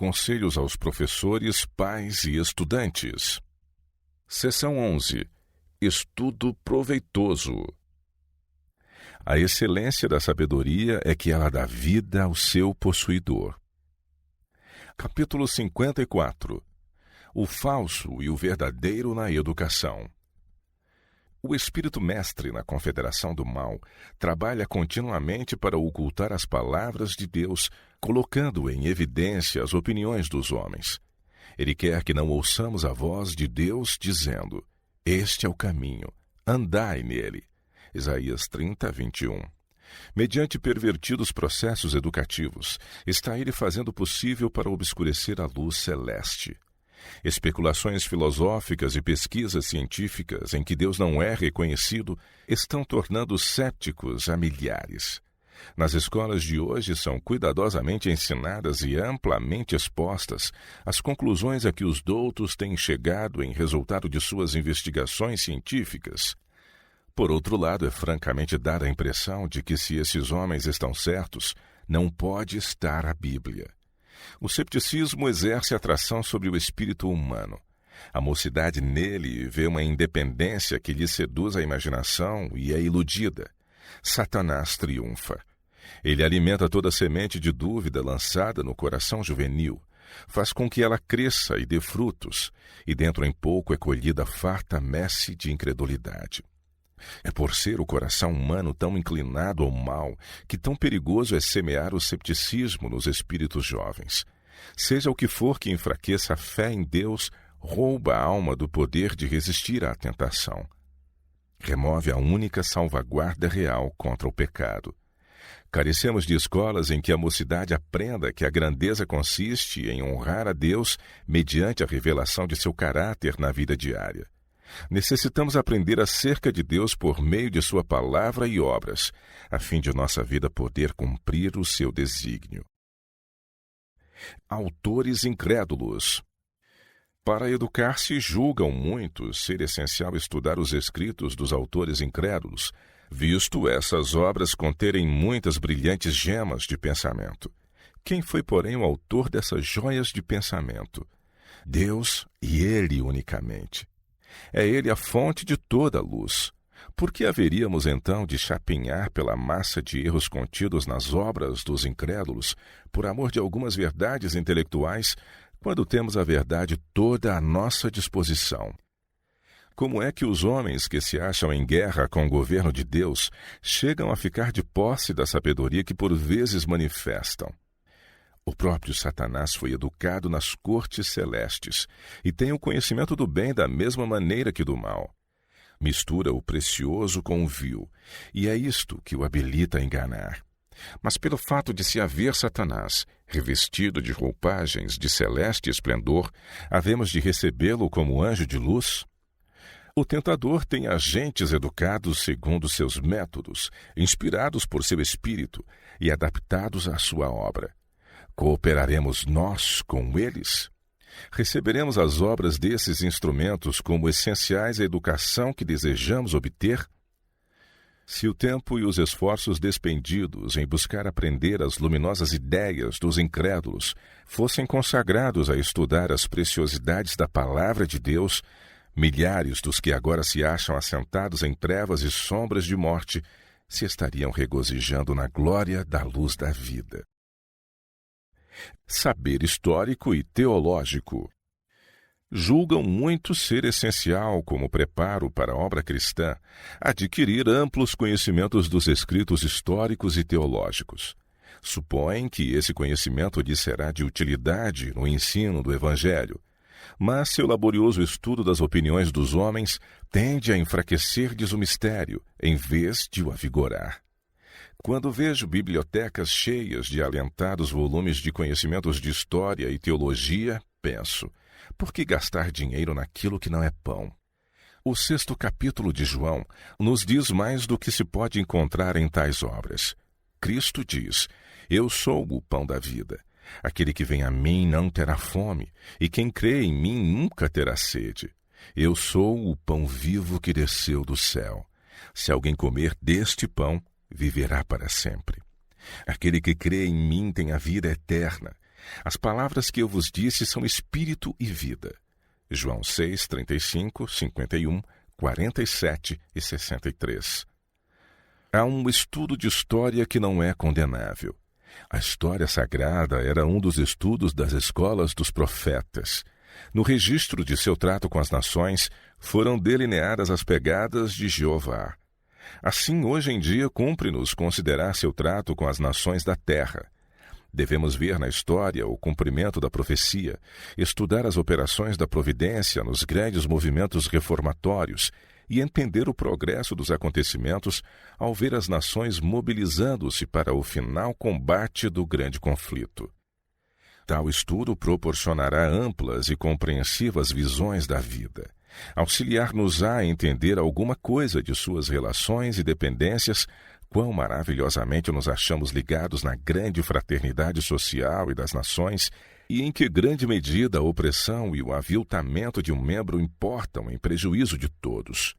Conselhos aos professores, pais e estudantes. Seção 11. Estudo proveitoso. A excelência da sabedoria é que ela dá vida ao seu possuidor. Capítulo 54. O falso e o verdadeiro na educação. O espírito mestre na confederação do mal trabalha continuamente para ocultar as palavras de Deus, colocando em evidência as opiniões dos homens. Ele quer que não ouçamos a voz de Deus dizendo: "Este é o caminho, andai nele." Isaías 30, 21. Mediante pervertidos processos educativos, está ele fazendo o possível para obscurecer a luz celeste. Especulações filosóficas e pesquisas científicas em que Deus não é reconhecido estão tornando céticos a milhares. Nas escolas de hoje são cuidadosamente ensinadas e amplamente expostas as conclusões a que os doutos têm chegado em resultado de suas investigações científicas. Por outro lado, é francamente dar a impressão de que se esses homens estão certos, não pode estar a Bíblia. O cepticismo exerce atração sobre o espírito humano. A mocidade nele vê uma independência que lhe seduz a imaginação e é iludida. Satanás triunfa. Ele alimenta toda semente de dúvida lançada no coração juvenil, faz com que ela cresça e dê frutos, e dentro em pouco é colhida farta messe de incredulidade. É por ser o coração humano tão inclinado ao mal que tão perigoso é semear o cepticismo nos espíritos jovens. Seja o que for que enfraqueça a fé em Deus, rouba a alma do poder de resistir à tentação. Remove a única salvaguarda real contra o pecado. Carecemos de escolas em que a mocidade aprenda que a grandeza consiste em honrar a Deus mediante a revelação de seu caráter na vida diária. Necessitamos aprender acerca de Deus por meio de sua palavra e obras, a fim de nossa vida poder cumprir o seu desígnio. Autores incrédulos. Para educar-se, julgam muitos ser essencial estudar os escritos dos autores incrédulos, visto essas obras conterem muitas brilhantes gemas de pensamento. Quem foi, porém, o autor dessas joias de pensamento? Deus, e Ele unicamente. É Ele a fonte de toda a luz. Por que haveríamos, então, de chapinhar pela massa de erros contidos nas obras dos incrédulos, por amor de algumas verdades intelectuais, quando temos a verdade toda à nossa disposição? Como é que os homens que se acham em guerra com o governo de Deus chegam a ficar de posse da sabedoria que por vezes manifestam? O próprio Satanás foi educado nas cortes celestes e tem o conhecimento do bem da mesma maneira que do mal. Mistura o precioso com o vil, e é isto que o habilita a enganar. Mas pelo fato de se haver Satanás, revestido de roupagens de celeste esplendor, havemos de recebê-lo como anjo de luz? O tentador tem agentes educados segundo seus métodos, inspirados por seu espírito e adaptados à sua obra. Cooperaremos nós com eles? Receberemos as obras desses instrumentos como essenciais à educação que desejamos obter? Se o tempo e os esforços despendidos em buscar aprender as luminosas ideias dos incrédulos fossem consagrados a estudar as preciosidades da palavra de Deus, milhares dos que agora se acham assentados em trevas e sombras de morte se estariam regozijando na glória da luz da vida. Saber histórico e teológico. Julgam muito ser essencial, como preparo para a obra cristã, adquirir amplos conhecimentos dos escritos históricos e teológicos. Supõem que esse conhecimento lhe será de utilidade no ensino do Evangelho, mas seu laborioso estudo das opiniões dos homens tende a enfraquecer-lhes o mistério, em vez de o avigorar. Quando vejo bibliotecas cheias de alentados volumes de conhecimentos de história e teologia, penso: por que gastar dinheiro naquilo que não é pão? O 6º capítulo de João nos diz mais do que se pode encontrar em tais obras. Cristo diz: "Eu sou o pão da vida. Aquele que vem a mim não terá fome, e quem crê em mim nunca terá sede. Eu sou o pão vivo que desceu do céu. Se alguém comer deste pão, viverá para sempre. Aquele que crê em mim tem a vida eterna, As palavras que eu vos disse são espírito e vida. João 6, 35, 51, 47 e 63. Há um estudo de história que não é condenável. A história sagrada era um dos estudos das escolas dos profetas. No registro de seu trato com as nações, foram delineadas as pegadas de Jeová. Assim, hoje em dia, cumpre-nos considerar seu trato com as nações da terra. Devemos ver na história o cumprimento da profecia, estudar as operações da providência nos grandes movimentos reformatórios e entender o progresso dos acontecimentos ao ver as nações mobilizando-se para o final combate do grande conflito. Tal estudo proporcionará amplas e compreensivas visões da vida, auxiliar-nos-á a entender alguma coisa de suas relações e dependências, quão maravilhosamente nos achamos ligados na grande fraternidade social e das nações, e em que grande medida a opressão e o aviltamento de um membro importam em prejuízo de todos.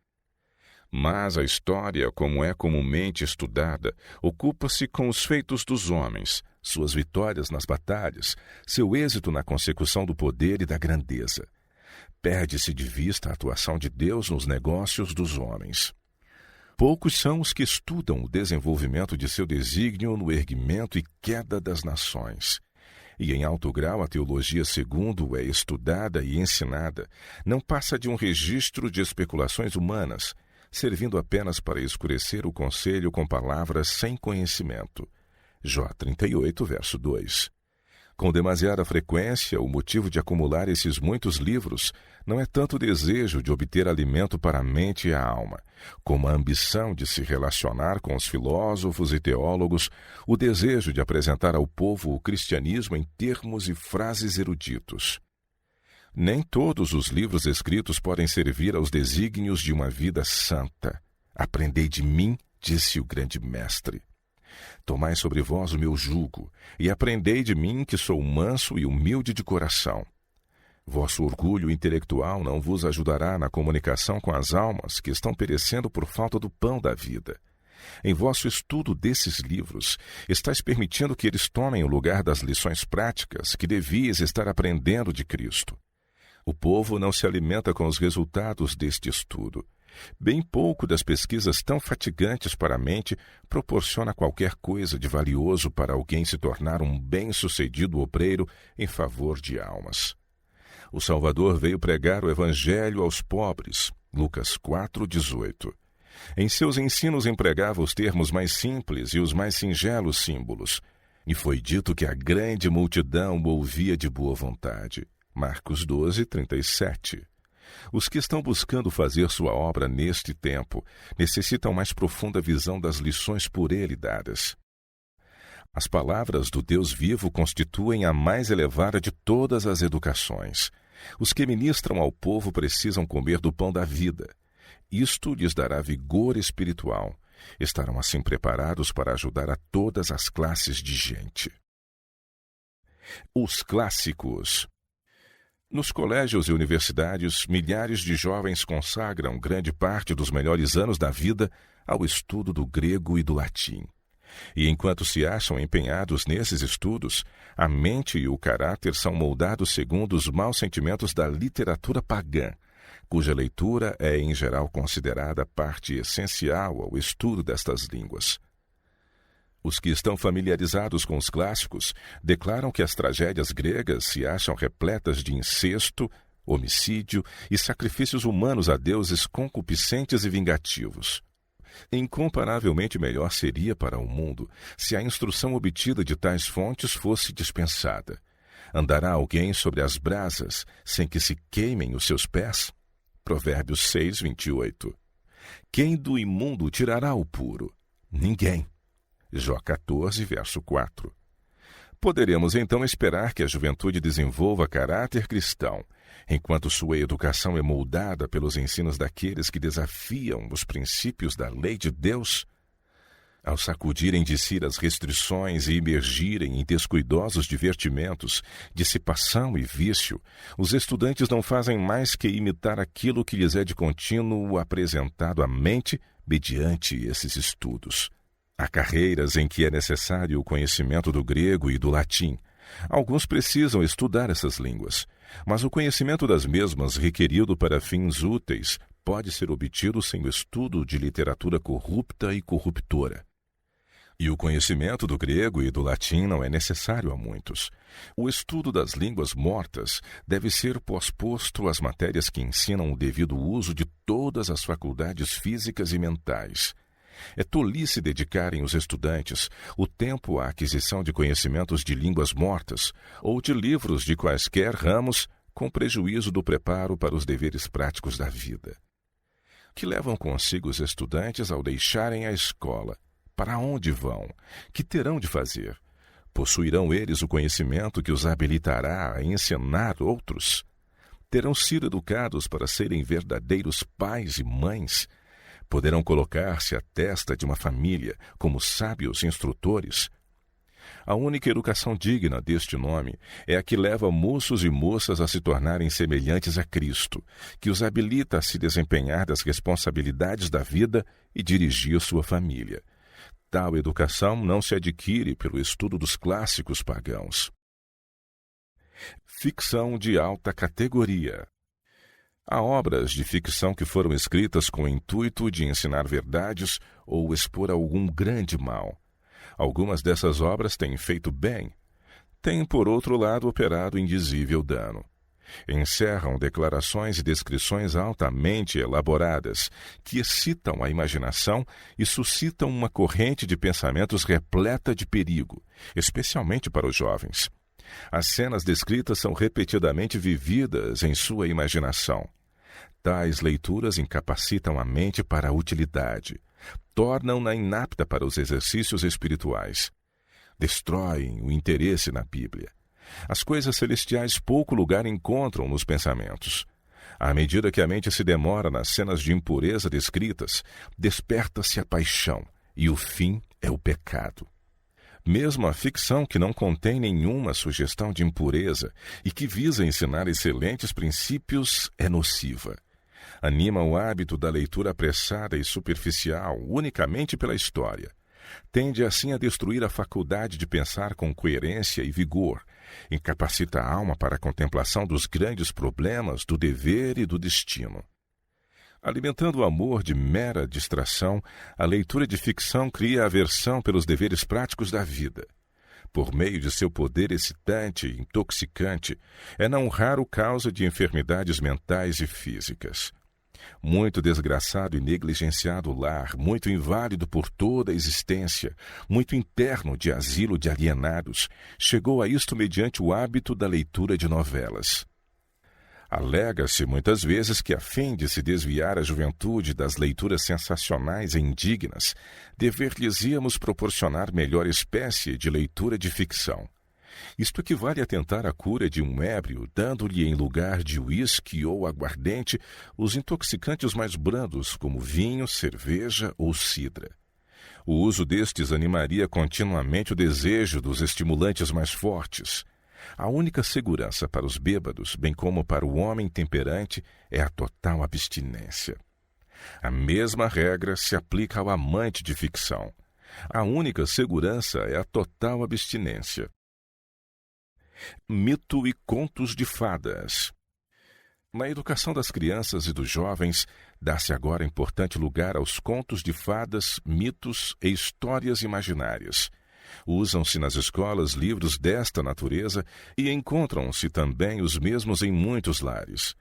Mas a história, como é comumente estudada, ocupa-se com os feitos dos homens, suas vitórias nas batalhas, seu êxito na consecução do poder e da grandeza. Perde-se de vista a atuação de Deus nos negócios dos homens. Poucos são os que estudam o desenvolvimento de seu desígnio no erguimento e queda das nações. E em alto grau a teologia, segundo é estudada e ensinada, não passa de um registro de especulações humanas, servindo apenas para escurecer o conselho com palavras sem conhecimento. Jó 38, verso 2. Com demasiada frequência, o motivo de acumular esses muitos livros não é tanto o desejo de obter alimento para a mente e a alma, como a ambição de se relacionar com os filósofos e teólogos, o desejo de apresentar ao povo o cristianismo em termos e frases eruditos. Nem todos os livros escritos podem servir aos desígnios de uma vida santa. Aprendei de mim, disse o grande mestre. Tomai sobre vós o meu jugo, e aprendei de mim, que sou manso e humilde de coração. Vosso orgulho intelectual não vos ajudará na comunicação com as almas que estão perecendo por falta do pão da vida. Em vosso estudo desses livros, estáis permitindo que eles tomem o lugar das lições práticas que devias estar aprendendo de Cristo. O povo não se alimenta com os resultados deste estudo. Bem pouco das pesquisas tão fatigantes para a mente proporciona qualquer coisa de valioso para alguém se tornar um bem-sucedido obreiro em favor de almas. O Salvador veio pregar o Evangelho aos pobres, Lucas 4:18. Em seus ensinos empregava os termos mais simples e os mais singelos símbolos, e foi dito que a grande multidão o ouvia de boa vontade, Marcos 12:37. Os que estão buscando fazer sua obra neste tempo necessitam mais profunda visão das lições por ele dadas. As palavras do Deus vivo constituem a mais elevada de todas as educações. Os que ministram ao povo precisam comer do pão da vida. Isto lhes dará vigor espiritual. Estarão assim preparados para ajudar a todas as classes de gente. Os clássicos. Nos colégios e universidades, milhares de jovens consagram grande parte dos melhores anos da vida ao estudo do grego e do latim. E enquanto se acham empenhados nesses estudos, a mente e o caráter são moldados segundo os maus sentimentos da literatura pagã, cuja leitura é, em geral, considerada parte essencial ao estudo destas línguas. Os que estão familiarizados com os clássicos declaram que as tragédias gregas se acham repletas de incesto, homicídio e sacrifícios humanos a deuses concupiscentes e vingativos. Incomparavelmente melhor seria para o mundo se a instrução obtida de tais fontes fosse dispensada. Andará alguém sobre as brasas sem que se queimem os seus pés? Provérbios 6:28. Quem do imundo tirará o puro? Ninguém. Jó 14, verso 4. Poderemos então esperar que a juventude desenvolva caráter cristão, enquanto sua educação é moldada pelos ensinos daqueles que desafiam os princípios da lei de Deus? Ao sacudirem de si as restrições e imergirem em descuidosos divertimentos, dissipação e vício, os estudantes não fazem mais que imitar aquilo que lhes é de contínuo apresentado à mente mediante esses estudos. Há carreiras em que é necessário o conhecimento do grego e do latim, Alguns precisam estudar essas línguas, mas o conhecimento das mesmas requerido para fins úteis pode ser obtido sem o estudo de literatura corrupta e corruptora. E o conhecimento do grego e do latim não é necessário a muitos. O estudo das línguas mortas deve ser posposto às matérias que ensinam o devido uso de todas as faculdades físicas e mentais. É tolice dedicarem os estudantes o tempo à aquisição de conhecimentos de línguas mortas ou de livros de quaisquer ramos, com prejuízo do preparo para os deveres práticos da vida. Que levam consigo os estudantes ao deixarem a escola? Para onde vão? Que terão de fazer? Possuirão eles o conhecimento que os habilitará a ensinar outros? Terão sido educados para serem verdadeiros pais e mães? Poderão colocar-se à testa de uma família como sábios instrutores? A única educação digna deste nome é a que leva moços e moças a se tornarem semelhantes a Cristo, que os habilita a se desempenhar das responsabilidades da vida e dirigir sua família. Tal educação não se adquire pelo estudo dos clássicos pagãos. Ficção de alta categoria. Há obras de ficção que foram escritas com o intuito de ensinar verdades ou expor algum grande mal. Algumas dessas obras têm feito bem, têm, por outro lado, operado indizível dano. Encerram declarações e descrições altamente elaboradas, que excitam a imaginação e suscitam uma corrente de pensamentos repleta de perigo, especialmente para os jovens. As cenas descritas são repetidamente vividas em sua imaginação. Tais leituras incapacitam a mente para a utilidade, tornam-na inapta para os exercícios espirituais, destroem o interesse na Bíblia. As coisas celestiais pouco lugar encontram nos pensamentos. À medida que a mente se demora nas cenas de impureza descritas, desperta-se a paixão, e o fim é o pecado. Mesmo a ficção que não contém nenhuma sugestão de impureza e que visa ensinar excelentes princípios é nociva. Anima o hábito da leitura apressada e superficial unicamente pela história. Tende assim a destruir a faculdade de pensar com coerência e vigor, incapacita a alma para a contemplação dos grandes problemas do dever e do destino. Alimentando o amor de mera distração, a leitura de ficção cria aversão pelos deveres práticos da vida. Por meio de seu poder excitante e intoxicante, é não raro causa de enfermidades mentais e físicas. Muito desgraçado e negligenciado lar, muito inválido por toda a existência, muito interno de asilo de alienados, chegou a isto mediante o hábito da leitura de novelas. Alega-se muitas vezes que, a fim de se desviar a juventude das leituras sensacionais e indignas, dever-lhes-íamos proporcionar melhor espécie de leitura de ficção. Isto equivale a tentar a cura de um ébrio, dando-lhe em lugar de uísque ou aguardente os intoxicantes mais brandos, como vinho, cerveja ou cidra. O uso destes animaria continuamente o desejo dos estimulantes mais fortes. A única segurança para os bêbados, bem como para o homem temperante, é a total abstinência. A mesma regra se aplica ao amante de ficção. A única segurança é a total abstinência. Mito e contos de fadas. Na educação das crianças e dos jovens, dá-se agora importante lugar aos contos de fadas, mitos e histórias imaginárias. Usam-se nas escolas livros desta natureza e encontram-se também os mesmos em muitos lares.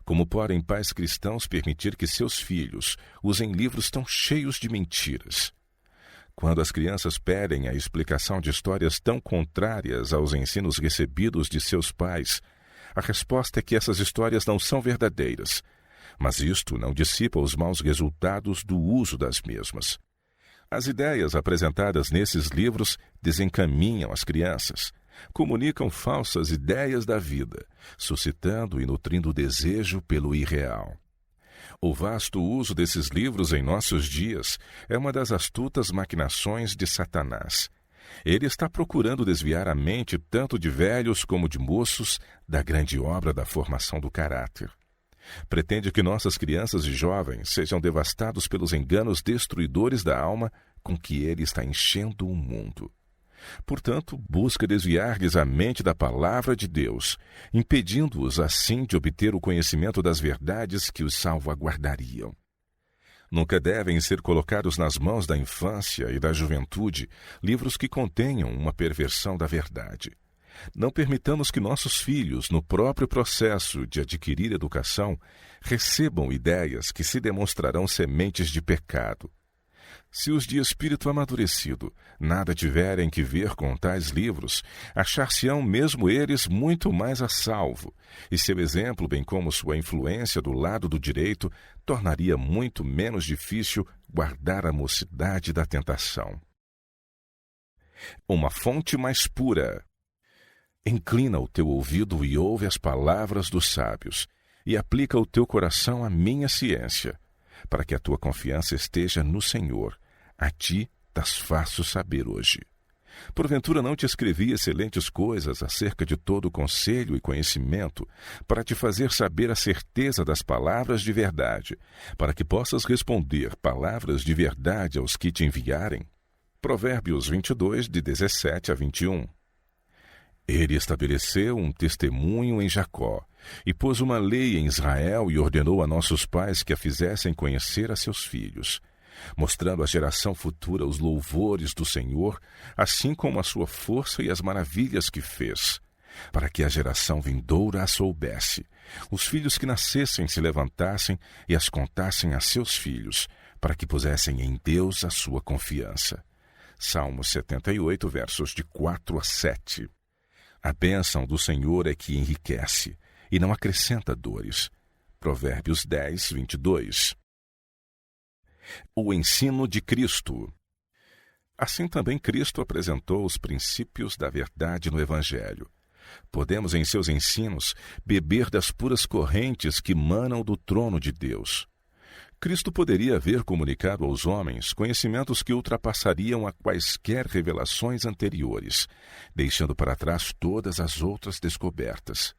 Como podem pais cristãos permitir que seus filhos usem livros tão cheios de mentiras? Quando as crianças pedem a explicação de histórias tão contrárias aos ensinos recebidos de seus pais, a resposta é que essas histórias não são verdadeiras, mas isto não dissipa os maus resultados do uso das mesmas. As ideias apresentadas nesses livros desencaminham as crianças, comunicam falsas ideias da vida, suscitando e nutrindo o desejo pelo irreal. O vasto uso desses livros em nossos dias é uma das astutas maquinações de Satanás. Ele está procurando desviar a mente tanto de velhos como de moços da grande obra da formação do caráter. Pretende que nossas crianças e jovens sejam devastados pelos enganos destruidores da alma com que ele está enchendo o mundo. Portanto, busca desviar-lhes a mente da palavra de Deus, impedindo-os assim de obter o conhecimento das verdades que os salvaguardariam. Nunca devem ser colocados nas mãos da infância e da juventude livros que contenham uma perversão da verdade. Não permitamos que nossos filhos, no próprio processo de adquirir educação, recebam ideias que se demonstrarão sementes de pecado. Se os de espírito amadurecido nada tiverem que ver com tais livros, achar-se-ão mesmo eles muito mais a salvo, e seu exemplo, bem como sua influência do lado do direito, tornaria muito menos difícil guardar a mocidade da tentação. Uma fonte mais pura. Inclina o teu ouvido e ouve as palavras dos sábios, e aplica o teu coração à minha ciência, para que a tua confiança esteja no Senhor. A ti tas faço saber hoje. Porventura não te escrevi excelentes coisas acerca de todo o conselho e conhecimento, para te fazer saber a certeza das palavras de verdade, para que possas responder palavras de verdade aos que te enviarem? Provérbios 22, de 17 a 21. Ele estabeleceu um testemunho em Jacó, e pôs uma lei em Israel e ordenou a nossos pais que a fizessem conhecer a seus filhos, mostrando à geração futura os louvores do Senhor, assim como a sua força e as maravilhas que fez, para que a geração vindoura a soubesse, os filhos que nascessem se levantassem e as contassem a seus filhos, para que pusessem em Deus a sua confiança. Salmos 78, versos de 4 a 7. A bênção do Senhor é que enriquece e não acrescenta dores. Provérbios 10, 22. O ensino de Cristo. Assim também Cristo apresentou os princípios da verdade no Evangelho. Podemos, em seus ensinos, beber das puras correntes que manam do trono de Deus. Cristo poderia haver comunicado aos homens conhecimentos que ultrapassariam a quaisquer revelações anteriores, deixando para trás todas as outras descobertas.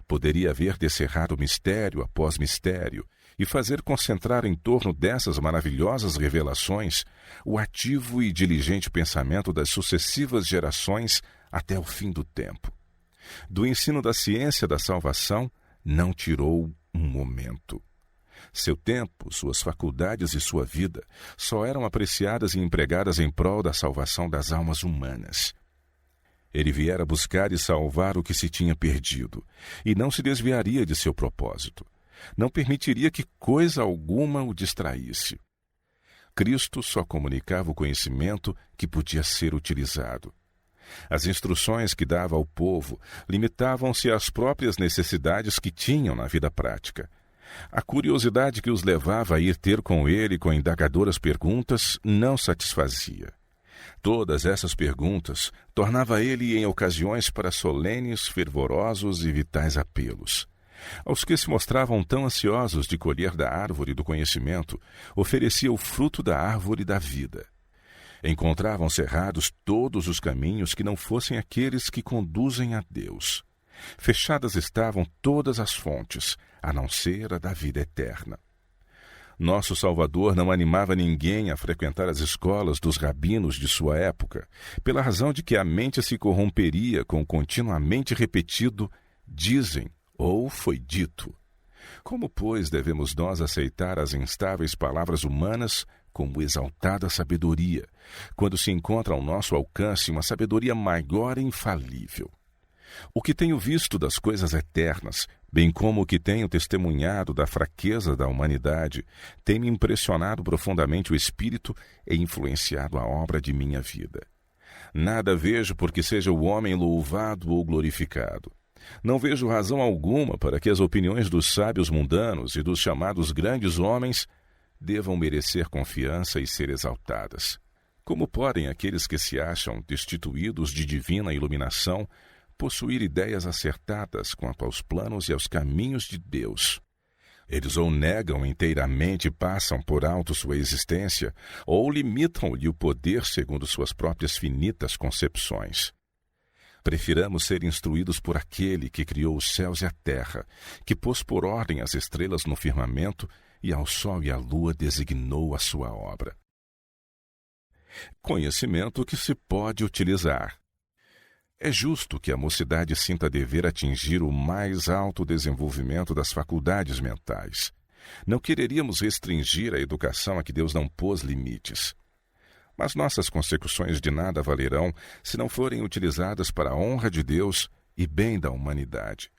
Poderia haver descerrado mistério após mistério e fazer concentrar em torno dessas maravilhosas revelações o ativo e diligente pensamento das sucessivas gerações até o fim do tempo. Do ensino da ciência da salvação, não tirou um momento. Seu tempo, suas faculdades e sua vida só eram apreciadas e empregadas em prol da salvação das almas humanas. Ele viera buscar e salvar o que se tinha perdido, e não se desviaria de seu propósito. Não permitiria que coisa alguma o distraísse. Cristo só comunicava o conhecimento que podia ser utilizado. As instruções que dava ao povo limitavam-se às próprias necessidades que tinham na vida prática. A curiosidade que os levava a ir ter com ele com indagadoras perguntas não satisfazia. Todas essas perguntas tornava ele em ocasiões para solenes, fervorosos e vitais apelos. Aos que se mostravam tão ansiosos de colher da árvore do conhecimento, oferecia o fruto da árvore da vida. Encontravam cerrados todos os caminhos que não fossem aqueles que conduzem a Deus. Fechadas estavam todas as fontes, a não ser a da vida eterna. Nosso Salvador não animava ninguém a frequentar as escolas dos rabinos de sua época, pela razão de que a mente se corromperia com o continuamente repetido dizem ou foi dito. Como, pois, devemos nós aceitar as instáveis palavras humanas como exaltada sabedoria, quando se encontra ao nosso alcance uma sabedoria maior e infalível? O que tenho visto das coisas eternas, bem como o que tenho testemunhado da fraqueza da humanidade, tem me impressionado profundamente o espírito e influenciado a obra de minha vida. Nada vejo por que seja o homem louvado ou glorificado. Não vejo razão alguma para que as opiniões dos sábios mundanos e dos chamados grandes homens devam merecer confiança e ser exaltadas. Como podem aqueles que se acham destituídos de divina iluminação possuir ideias acertadas quanto aos planos e aos caminhos de Deus? Eles ou negam inteiramente e passam por alto sua existência, ou limitam-lhe o poder segundo suas próprias finitas concepções. Prefiramos ser instruídos por aquele que criou os céus e a terra, que pôs por ordem as estrelas no firmamento e ao sol e à lua designou a sua obra. Conhecimento que se pode utilizar. É justo que a mocidade sinta dever atingir o mais alto desenvolvimento das faculdades mentais. Não quereríamos restringir a educação a que Deus não pôs limites. Mas nossas consecuções de nada valerão se não forem utilizadas para a honra de Deus e bem da humanidade.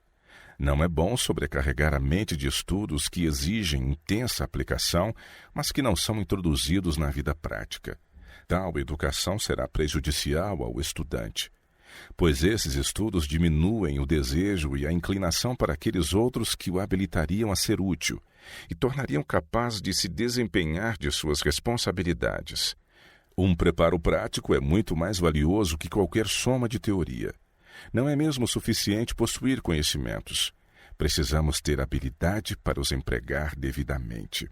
Não é bom sobrecarregar a mente de estudos que exigem intensa aplicação, mas que não são introduzidos na vida prática. Tal educação será prejudicial ao estudante, pois esses estudos diminuem o desejo e a inclinação para aqueles outros que o habilitariam a ser útil e tornariam capaz de se desempenhar de suas responsabilidades. Um preparo prático é muito mais valioso que qualquer soma de teoria. Não é mesmo suficiente possuir conhecimentos. Precisamos ter habilidade para os empregar devidamente.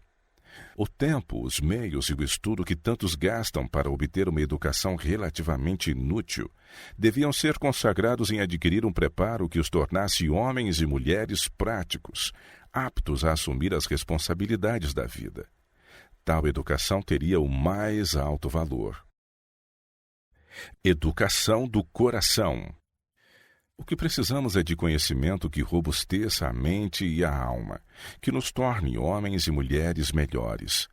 O tempo, os meios e o estudo que tantos gastam para obter uma educação relativamente inútil deviam ser consagrados em adquirir um preparo que os tornasse homens e mulheres práticos, aptos a assumir as responsabilidades da vida. Tal educação teria o mais alto valor. Educação do coração. O que precisamos é de conhecimento que robusteça a mente e a alma, que nos torne homens e mulheres melhores.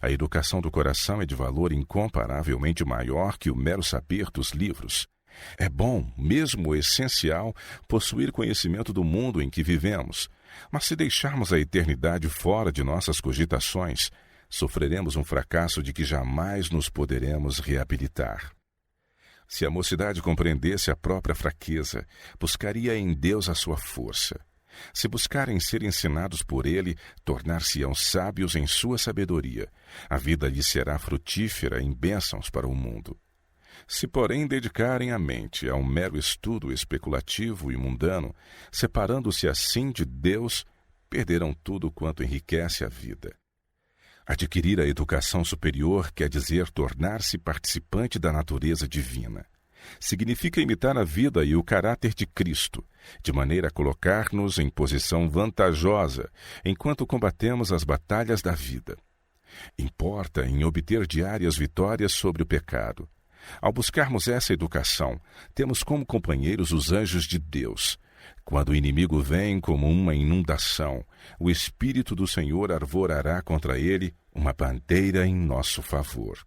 A educação do coração é de valor incomparavelmente maior que o mero saber dos livros. É bom, mesmo essencial, possuir conhecimento do mundo em que vivemos, mas se deixarmos a eternidade fora de nossas cogitações, sofreremos um fracasso de que jamais nos poderemos reabilitar. Se a mocidade compreendesse a própria fraqueza, buscaria em Deus a sua força. Se buscarem ser ensinados por Ele, tornar-se-ão sábios em sua sabedoria. A vida lhes será frutífera em bênçãos para o mundo. Se, porém, dedicarem a mente a um mero estudo especulativo e mundano, separando-se assim de Deus, perderão tudo quanto enriquece a vida. Adquirir a educação superior quer dizer tornar-se participante da natureza divina. Significa imitar a vida e o caráter de Cristo, de maneira a colocar-nos em posição vantajosa enquanto combatemos as batalhas da vida. Importa em obter diárias vitórias sobre o pecado. Ao buscarmos essa educação, temos como companheiros os anjos de Deus. Quando o inimigo vem como uma inundação, o Espírito do Senhor arvorará contra ele uma bandeira em nosso favor.